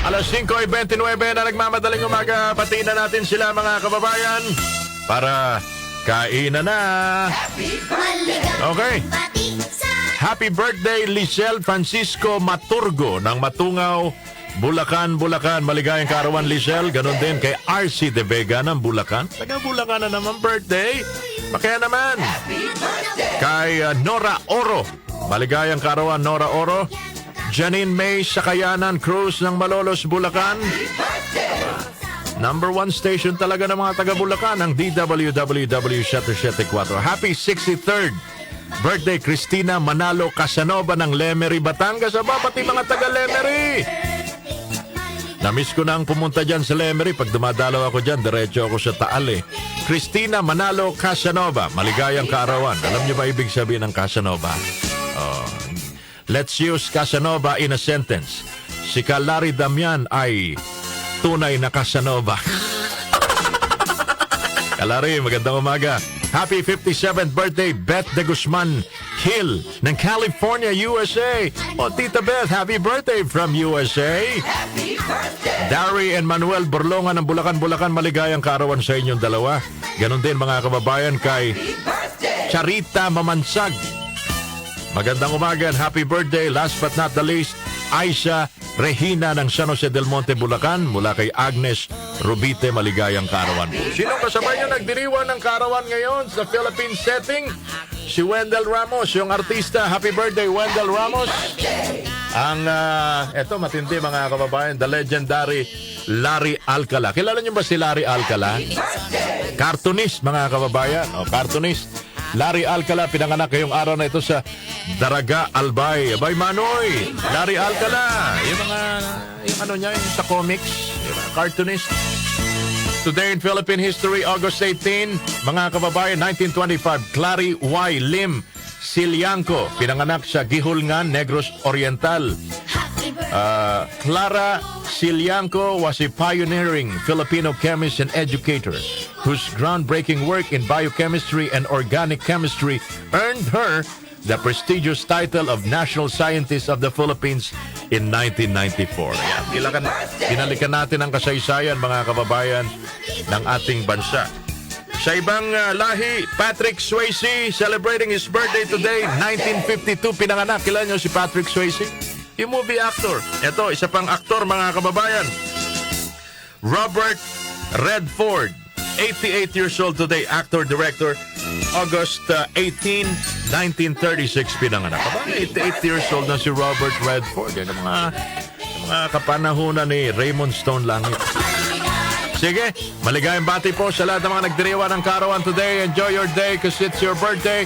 Alas 5:29 na nagmamadaling umaga. Patiin na natin sila mga kababayan para kainan na. Okay. Happy birthday Lisel Francisco Maturgo ng Matungaw, Bulacan, Bulacan. Maligayang kaarawan Lisel. Ganon din kay RC De Vega ng Bulacan. Taga Bulacan na naman birthday. Makaya naman. Kay Nora Oro. Maligayang kaarawan Nora Oro. Janine May Sakayanan Cruz ng Malolos, Bulacan. Number 1 station talaga ng mga taga Bulacan, ang DWWW 774. Happy 63rd birthday Cristina Manalo Casanova ng Lemery, Batangas. Aba, pati mga taga Lemery. Namiss ko na ang pumunta dyan sa Lemery. Pag dumadalaw ako dyan, diretso ako sa Taal eh. Cristina Manalo Casanova, maligayang kaarawan. Alam niyo ba ibig sabihin ng Casanova? Let's use Casanova in a sentence. Si Larry Damian ay tunay na Casanova. Kalari, magandang umaga. Happy 57th birthday, Beth de Guzman Hill ng California, USA. O, Tita Beth, happy birthday from USA. Happy birthday. Dari and Manuel Borlongan ng Bulacan, Bulacan. Maligayang kaarawan sa inyong dalawa. Ganon din mga kababayan kay Charita Mamansag. Magandang umaga and happy birthday. Last but not the least, Aisha Regina ng San Jose del Monte, Bulacan. Mula kay Agnes Rubite, maligayang kaarawan. Sinong kasabay niyo nagdiriwan ng kaarawan ngayon sa Philippine setting? Si Wendell Ramos, yung artista. Happy birthday, Wendell Ramos. Ang, eto matindi mga kababayan, the legendary Larry Alcala. Kilala niyo ba si Larry Alcala? Cartoonist mga kababayan. O, cartoonist. Larry Alcala, pinanganak ngayong araw na ito sa Daraga, Albay. Abay, Manoy! Larry Alcala! Yung ano niya, yung sa comics, yung cartoonist. Today in Philippine history, August 18, mga kababayan, 1925, Clary Y. Lim Silianco, pinanganak sa Gihulngan, Negros Oriental. Clara Silianco was a pioneering Filipino chemist and educator whose groundbreaking work in biochemistry and organic chemistry earned her the prestigious title of National Scientist of the Philippines in 1994. Binalikan natin ang kasaysayan, mga kababayan, ng ating bansa. Sa ibang lahi, Patrick Swayze celebrating his birthday today, 1952, pinanganak. Kilala niyo si Patrick Swayze? Yung movie actor. Ito, isa pang aktor, mga kababayan. Robert Redford, 88 years old today, actor, director. August 18, 1936, pinanganak. 88 years old na si Robert Redford. Yan ang mga kapanahunan ni Raymond Stone Langit. Sige, maligayang bati po sa lahat ng mga nagdiriwa ng kaarawan today. Enjoy your day because it's your birthday.